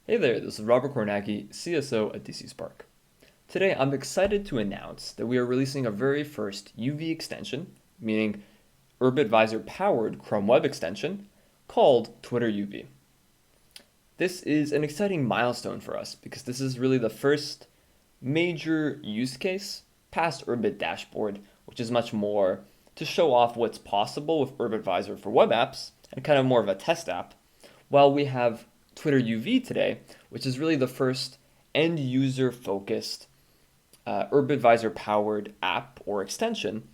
Hey there, this is Robert Kornacki, CSO at dcSpark. Today I'm excited to announce that we are releasing our very first UV extension, meaning Urbit Visor powered Chrome web extension, called Twitter UV. This is an exciting milestone for us because this is really the first major use case past Urbit dashboard, which is much more to show off what's possible with Urbit Visor for web apps and kind of more of a test app, while we have Twitter UV today, which is really the first end user focused Urbit Visor powered app or extension.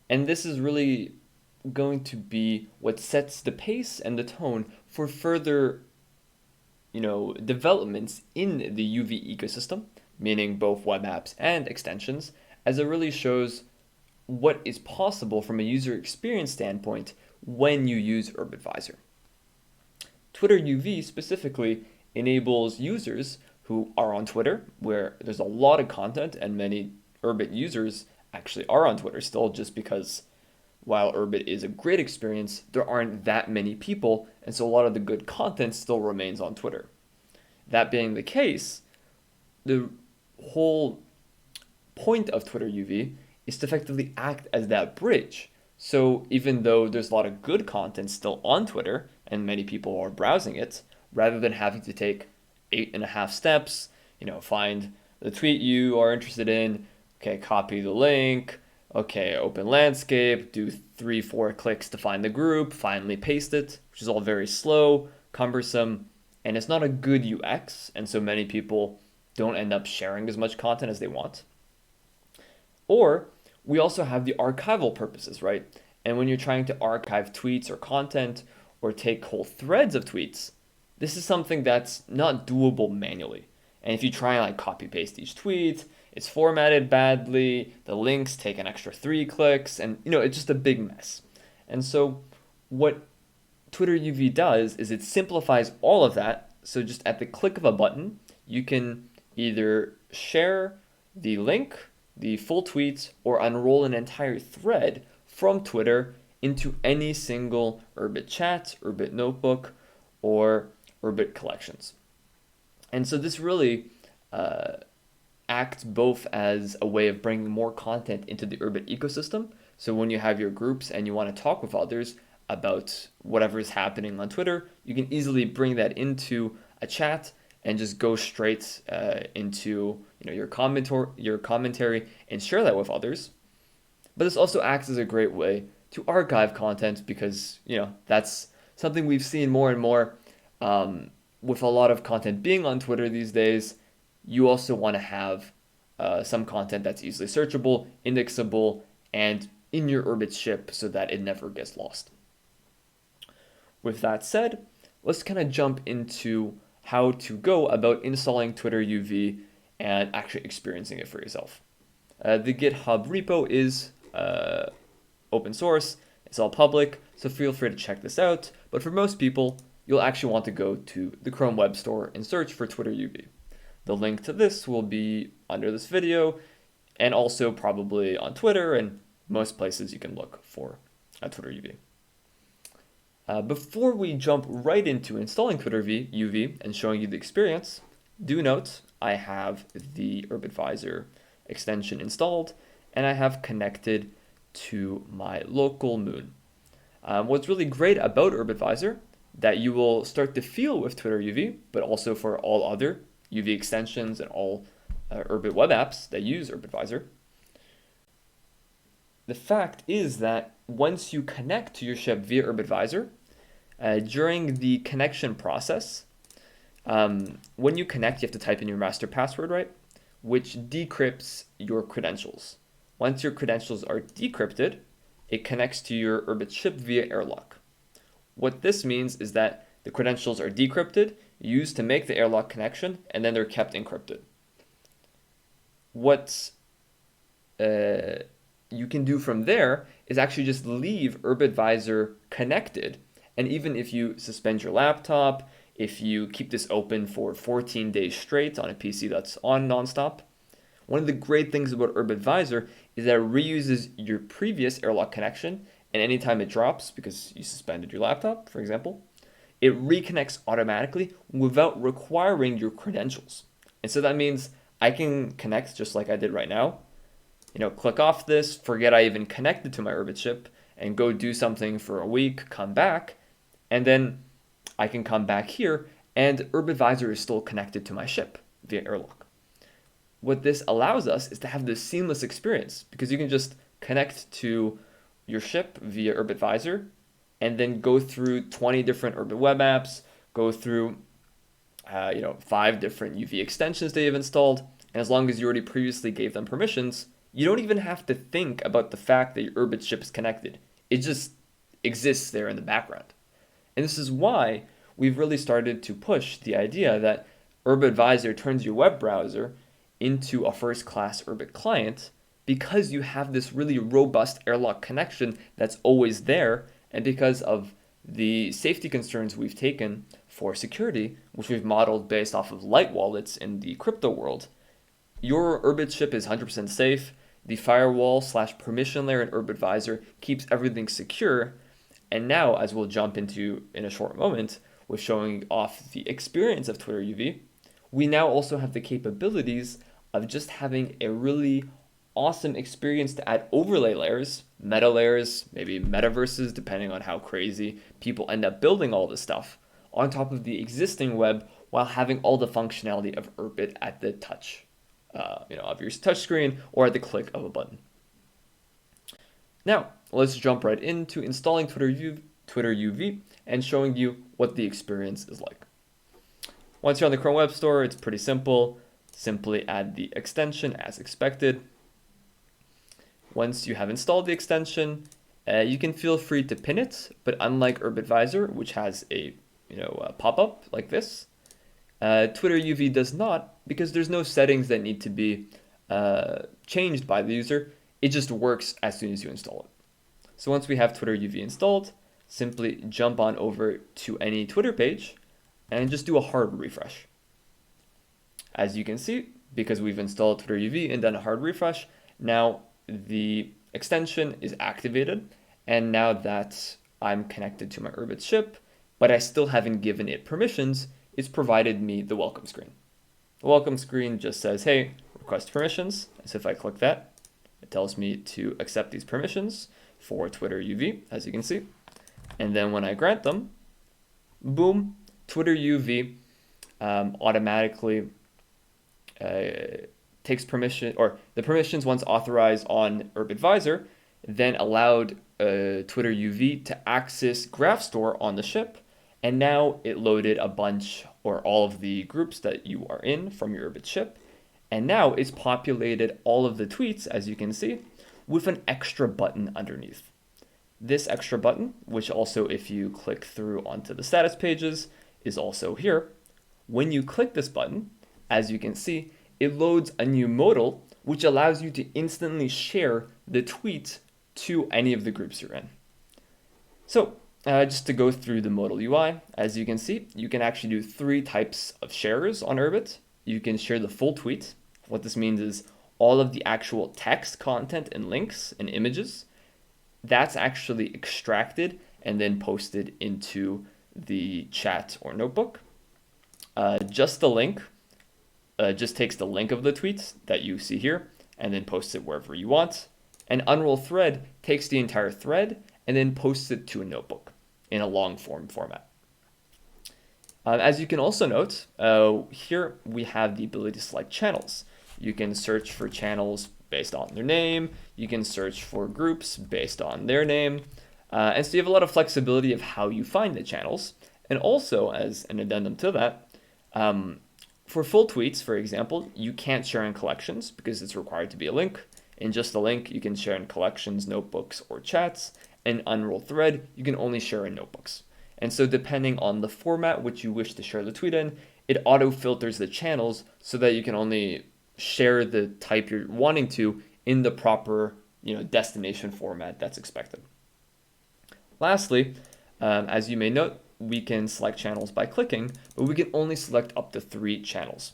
And this is really going to be what sets the pace and the tone for further developments in the UV ecosystem, meaning both web apps and extensions, as it really shows what is possible from a user experience standpoint when you use Urbit Visor. Twitter UV specifically enables users who are on Twitter, where there's a lot of content, and many Urbit users actually are on Twitter still, just because while Urbit is a great experience, there aren't that many people, and so a lot of the good content still remains on Twitter. That being the case, the whole point of Twitter UV is to effectively act as that bridge. So even though there's a lot of good content still on Twitter, and many people are browsing it, rather than having to take 8.5 steps, find the tweet you are interested in, okay, copy the link, okay, open landscape, do 3-4 clicks to find the group, finally paste it, which is all very slow, cumbersome, and it's not a good UX, and so many people don't end up sharing as much content as they want. Or we also have the archival purposes, right? And when you're trying to archive tweets or content or take whole threads of tweets, this is something that's not doable manually. And if you try and copy paste each tweet, it's formatted badly, the links take an extra 3 clicks, and it's just a big mess. And so what Twitter UV does is it simplifies all of that. So just at the click of a button, you can either share the link, the full tweet, or unroll an entire thread from Twitter into any single Urbit chat, Urbit notebook, or Urbit collections. And so this really acts both as a way of bringing more content into the Urbit ecosystem. So when you have your groups and you want to talk with others about whatever is happening on Twitter, you can easily bring that into a chat and just go straight into your commentary and share that with others. But this also acts as a great way to archive content because that's something we've seen more and more with a lot of content being on Twitter these days. You also want to have some content that's easily searchable, indexable, and in your Urbit ship so that it never gets lost. With that said, let's kind of jump into how to go about installing Twitter UV and actually experiencing it for yourself. The GitHub repo is open source, it's all public, so feel free to check this out. But for most people, you'll actually want to go to the Chrome Web Store and search for Twitter UV. The link to this will be under this video and also probably on Twitter and most places you can look for Twitter UV. Before we jump right into installing Twitter UV and showing you the experience, do note I have the Urbit Visor extension installed and I have connected to my local moon. What's really great about Urbit Visor that you will start to feel with Twitter UV, but also for all other UV extensions and all Urbit web apps that use Urbit Visor. The fact is that once you connect to your ship via Urbit Visor, during the connection process, when you connect, you have to type in your master password, right? Which decrypts your credentials. Once your credentials are decrypted, it connects to your Urbit ship via airlock. What this means is that the credentials are decrypted, used to make the airlock connection, and then they're kept encrypted. What you can do from there is actually just leave Urbit Visor connected. And even if you suspend your laptop, if you keep this open for 14 days straight on a PC that's on nonstop, one of the great things about Urbit Visor is that it reuses your previous airlock connection, and anytime it drops, because you suspended your laptop, for example, it reconnects automatically without requiring your credentials. And so that means I can connect just like I did right now, click off this, forget I even connected to my Urbit ship, and go do something for a week, come back, and then I can come back here, and UrbitVisor is still connected to my ship via airlock. What this allows us is to have this seamless experience, because you can just connect to your ship via UrbitVisor, and then go through 20 different Urbit web apps, go through 5 different UV extensions that you've installed, and as long as you already previously gave them permissions, you don't even have to think about the fact that your Urbit ship is connected. It just exists there in the background. And this is why we've really started to push the idea that UrbitVisor turns your web browser into a first-class Urbit client, because you have this really robust airlock connection that's always there, and because of the safety concerns we've taken for security, which we've modeled based off of light wallets in the crypto world. Your Urbit ship is 100% safe. The firewall/permission layer in UrbitVisor keeps everything secure. And now, as we'll jump into in a short moment with showing off the experience of Twitter UV, we now also have the capabilities of just having a really awesome experience to add overlay layers, meta layers, maybe metaverses, depending on how crazy people end up building all this stuff, on top of the existing web, while having all the functionality of Urbit at the touch, of your touchscreen or at the click of a button. Now, let's jump right into installing Twitter UV and showing you what the experience is like. Once you're on the Chrome Web Store, it's pretty simple. Simply add the extension as expected. Once you have installed the extension, you can feel free to pin it, but unlike UrbitVisor, which has a pop-up like this, Twitter UV does not, because there's no settings that need to be changed by the user. It just works as soon as you install it. So once we have Twitter UV installed, simply jump on over to any Twitter page and just do a hard refresh. As you can see, because we've installed Twitter UV and done a hard refresh, now the extension is activated. And now that I'm connected to my Urbit ship, but I still haven't given it permissions, it's provided me the welcome screen. The welcome screen just says, hey, request permissions. So if I click that, it tells me to accept these permissions for Twitter UV, as you can see. And then when I grant them, boom, Twitter UV automatically takes permission, or the permissions once authorized on UrbitVisor, then allowed Twitter UV to access GraphStore on the ship. And now it loaded a bunch or all of the groups that you are in from your Urbit ship. And now it's populated all of the tweets, as you can see, with an extra button underneath. This extra button, which also if you click through onto the status pages, is also here. When you click this button, as you can see, it loads a new modal, which allows you to instantly share the tweet to any of the groups you're in. So just to go through the modal UI, as you can see, you can actually do 3 types of shares on Urbit. You can share the full tweet. What this means is all of the actual text content and links and images, that's actually extracted and then posted into the chat or notebook. Just the link just takes the link of the tweet that you see here and then posts it wherever you want. An unroll thread takes the entire thread and then posts it to a notebook in a long form format. As you can also note, here we have the ability to select channels. You can search for channels based on their name. You can search for groups based on their name. And so you have a lot of flexibility of how you find the channels. And also, as an addendum to that, for full tweets, for example, you can't share in collections because it's required to be a link. In just a link, you can share in collections, notebooks, or chats. And unroll thread, you can only share in notebooks. And so depending on the format which you wish to share the tweet in, it auto filters the channels so that you can only share the type you're wanting to in the proper destination format that's expected. Lastly, as you may note, we can select channels by clicking, but we can only select up to 3 channels.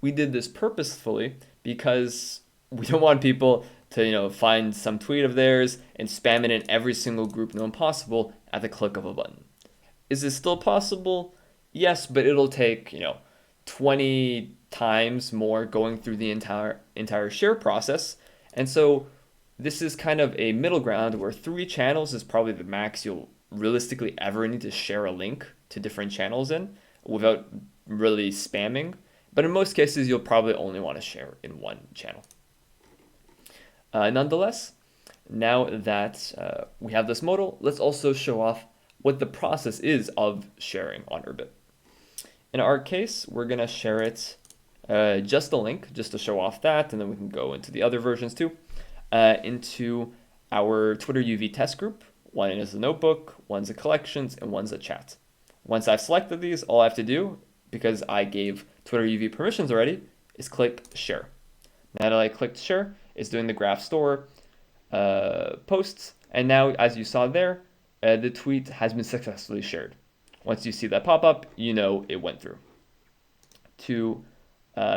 We did this purposefully because we don't want people to find some tweet of theirs and spam it in every single group known possible at the click of a button. Is this still possible? Yes, but it'll take, 20 times more going through the entire share process. And so this is kind of a middle ground where 3 channels is probably the max you'll realistically ever need to share a link to different channels in without really spamming. But in most cases, you'll probably only want to share in one channel. Nonetheless, now that we have this modal, let's also show off what the process is of sharing on Urbit. In our case, we're going to share it just the link, just to show off that, and then we can go into the other versions too, into our Twitter UV test group. One is a notebook, one's a collections, and one's a chat. Once I've selected these, all I have to do, because I gave Twitter UV permissions already, is click share. Now that I clicked share, it's doing the graph store posts, and now as you saw there, the tweet has been successfully shared. Once you see that pop up, you know it went through. To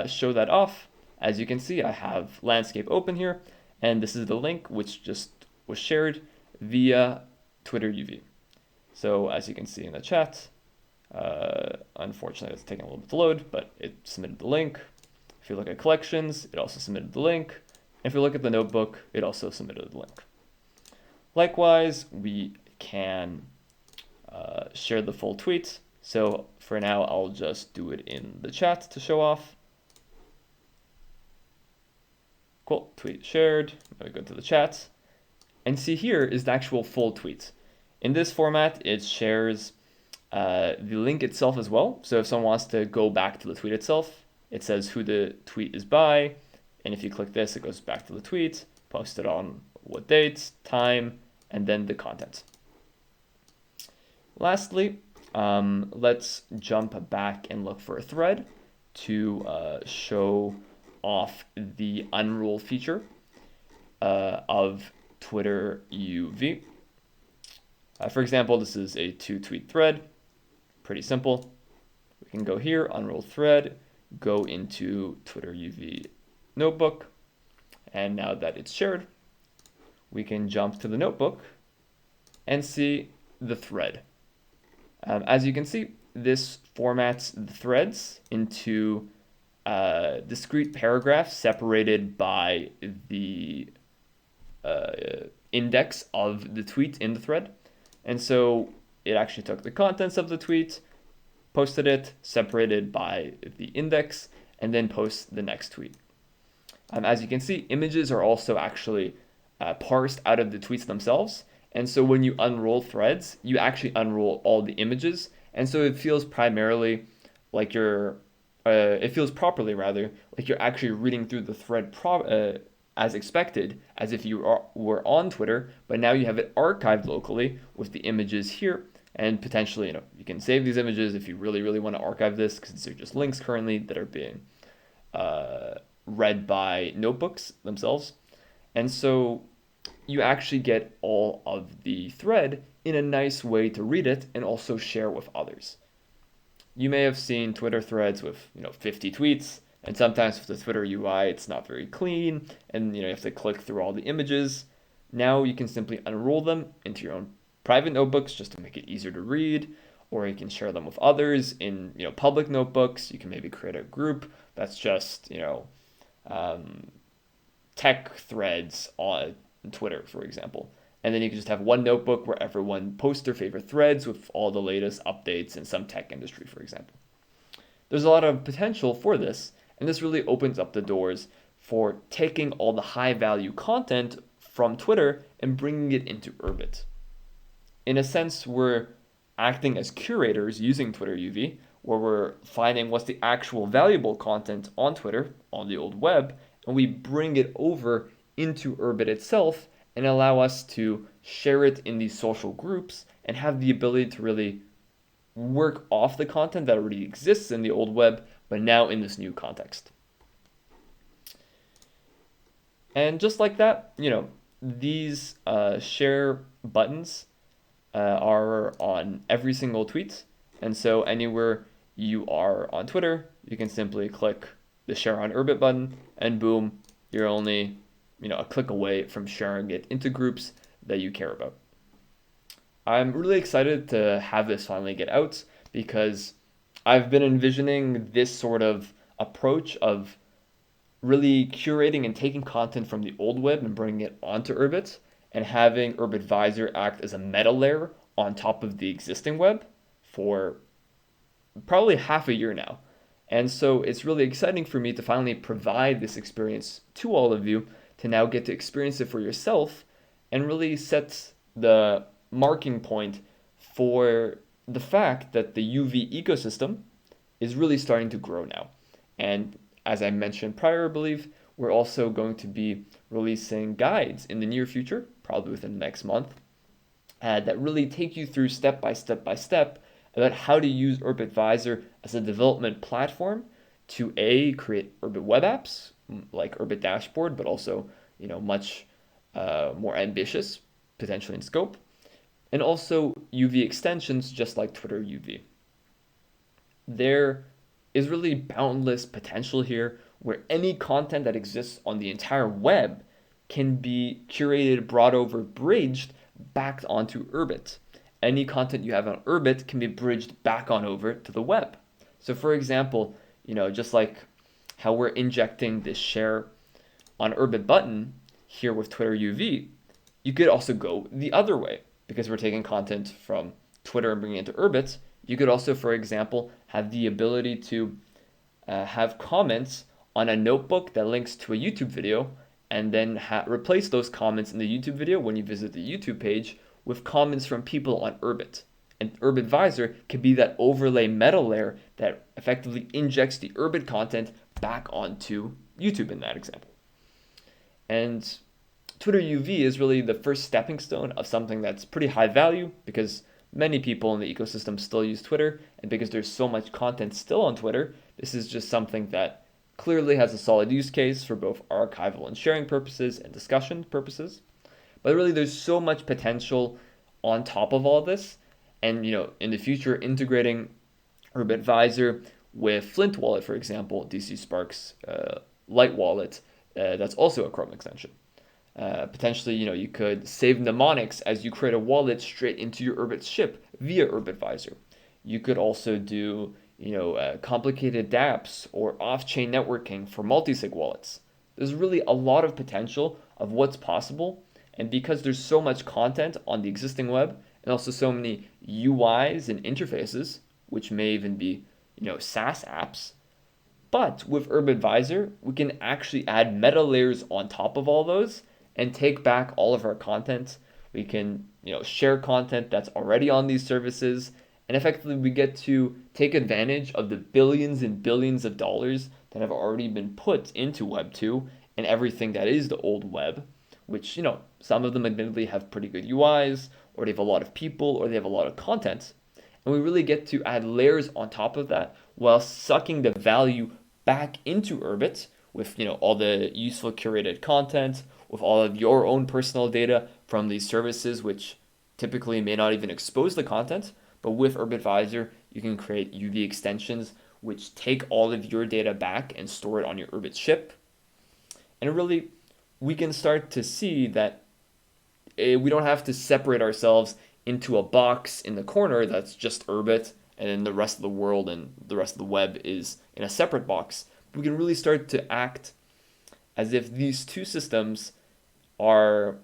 show that off, as you can see, I have landscape open here, and this is the link which just was shared via Twitter UV. So as you can see in the chat, unfortunately it's taking a little bit to load, but it submitted the link. If you look at collections, it also submitted the link. If you look at the notebook, it also submitted the link. Likewise, we can share the full tweet. So for now, I'll just do it in the chat to show off. Cool, tweet shared. Now we go to the chat. And see here is the actual full tweet. In this format, it shares the link itself as well. So if someone wants to go back to the tweet itself, it says who the tweet is by. And if you click this, it goes back to the tweet, posted on what date, time, and then the content. Lastly, let's jump back and look for a thread to show off the unroll feature of Twitter UV. For example, this is a 2-tweet thread. Pretty simple. We can go here, unroll thread, go into Twitter UV notebook, and now that it's shared, we can jump to the notebook and see the thread. As you can see, this formats the threads into discrete paragraphs separated by the index of the tweet in the thread. And so it actually took the contents of the tweet, posted it, separated by the index, and then posts the next tweet. As you can see, images are also actually parsed out of the tweets themselves. And so when you unroll threads, you actually unroll all the images. And so it feels primarily like it feels properly rather, like you're actually reading through the thread as expected, as if you were on Twitter, but now you have it archived locally with the images here. And potentially, you can save these images if you really, really want to archive this, because these are just links currently that are being read by notebooks themselves. And so you actually get all of the thread in a nice way to read it and also share with others. You may have seen Twitter threads with 50 tweets, and sometimes with the Twitter UI it's not very clean, and you have to click through all the images. Now you can simply unroll them into your own private notebooks just to make it easier to read, or you can share them with others in public notebooks. You can maybe create a group that's just tech threads on Twitter, for example. And then you can just have one notebook where everyone posts their favorite threads with all the latest updates in some tech industry, for example. There's a lot of potential for this, and this really opens up the doors for taking all the high value content from Twitter and bringing it into Urbit. In a sense, we're acting as curators using Twitter UV, where we're finding what's the actual valuable content on Twitter, on the old web, and we bring it over into Urbit itself and allow us to share it in these social groups and have the ability to really work off the content that already exists in the old web, but now in this new context. And just like that, these share buttons are on every single tweet. And so anywhere you are on Twitter, you can simply click the share on Urbit button, and boom, you're only a click away from sharing it into groups that you care about. I'm really excited to have this finally get out because I've been envisioning this sort of approach of really curating and taking content from the old web and bringing it onto Urbit and having Urbit Visor act as a meta layer on top of the existing web for probably half a year now. And so it's really exciting for me to finally provide this experience to all of you to now get to experience it for yourself and really set the marking point for the fact that the UV ecosystem is really starting to grow now. And as I mentioned prior, I believe we're also going to be releasing guides in the near future, probably within the next month, that really take you through step by step by step about how to use Urbit Visor as a development platform to create Urbit web apps like Urbit Dashboard, but also much more ambitious potentially in scope, and also UV extensions just like Twitter UV. There is really boundless potential here where any content that exists on the entire web can be curated, brought over, bridged back onto Urbit. Any content you have on Urbit can be bridged back on over to the web. So for example, just like how we're injecting this share on Urbit button here with Twitter UV, you could also go the other way because we're taking content from Twitter and bringing it to Urbit. You could also, for example, have the ability to have comments on a notebook that links to a YouTube video and then replace those comments in the YouTube video when you visit the YouTube page with comments from people on Urbit. And Urbit Visor can be that overlay meta layer that effectively injects the Urbit content back onto YouTube in that example. And Twitter UV is really the first stepping stone of something that's pretty high value because many people in the ecosystem still use Twitter, and because there's so much content still on Twitter, this is just something that clearly has a solid use case for both archival and sharing purposes and discussion purposes. But really there's so much potential on top of all this, and in the future integrating Urbit Visor with Flint Wallet, for example, dcSpark's light wallet, that's also a Chrome extension. Potentially, you could save mnemonics as you create a wallet straight into your Urbit ship via Urbit Visor. You could also do, complicated dApps or off-chain networking for multi-sig wallets. There's really a lot of potential of what's possible, and because there's so much content on the existing web and also so many UIs and interfaces, which may even be, SaaS apps, but with Urbit Visor, we can actually add meta layers on top of all those and take back all of our content. We can, share content that's already on these services, and effectively we get to take advantage of the billions and billions of dollars that have already been put into Web 2 and everything that is the old web, which, some of them admittedly have pretty good UIs, or they have a lot of people, or they have a lot of content. And we really get to add layers on top of that while sucking the value back into Urbit with, all the useful curated content, with all of your own personal data from these services, which typically may not even expose the content. But with Urbit Visor, you can create UV extensions which take all of your data back and store it on your Urbit ship. And really, we can start to see that we don't have to separate ourselves into a box in the corner that's just Urbit, and then the rest of the world and the rest of the web is in a separate box. We can really start to act as if these two systems are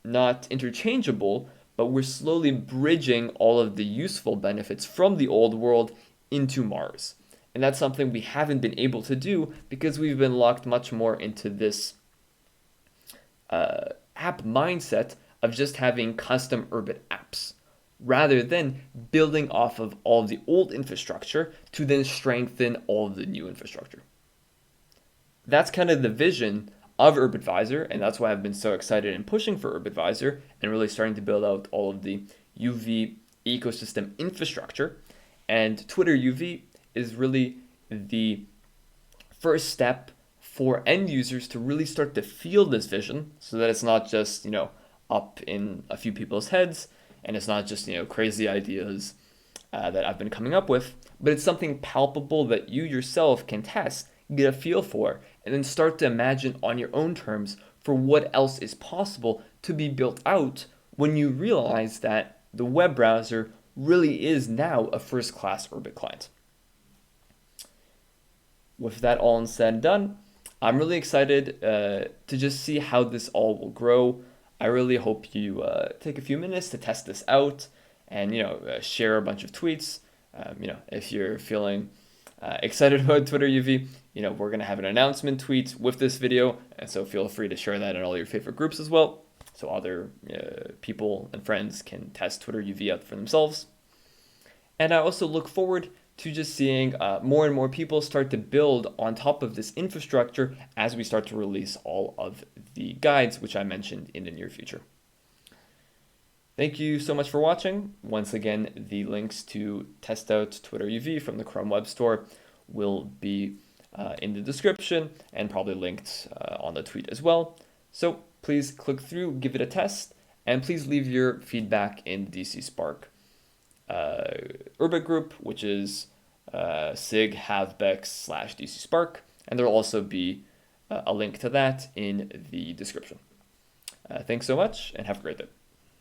not interchangeable, but we're slowly bridging all of the useful benefits from the old world into Mars. And that's something we haven't been able to do because we've been locked much more into this app mindset of just having custom Urbit apps, rather than building off of all of the old infrastructure to then strengthen all of the new infrastructure. That's kind of the vision of Urbit Visor, and that's why I've been so excited and pushing for Urbit Visor and really starting to build out all of the UV ecosystem infrastructure. And Twitter UV is really the first step for end users to really start to feel this vision, so that it's not just, up in a few people's heads, and it's not just, crazy ideas that I've been coming up with, but it's something palpable that you yourself can test, get a feel for, and then start to imagine on your own terms for what else is possible to be built out when you realize that the web browser really is now a first-class Urbit client. With that all said and done, I'm really excited to just see how this all will grow. I really hope you take a few minutes to test this out and share a bunch of tweets. If you're feeling excited about Twitter UV, we're gonna have an announcement tweet with this video, and so feel free to share that in all your favorite groups as well, so other people and friends can test Twitter UV out for themselves. And I also look forward to just seeing more and more people start to build on top of this infrastructure as we start to release all of the guides, which I mentioned in the near future. Thank you so much for watching. Once again, the links to test out Twitter UV from the Chrome Web Store will be in the description and probably linked on the tweet as well. So please click through, give it a test, and please leave your feedback in the dcSpark Urbit group, which is sig havbex /dcSpark, and there'll also be a link to that in the description. Thanks so much, and have a great day.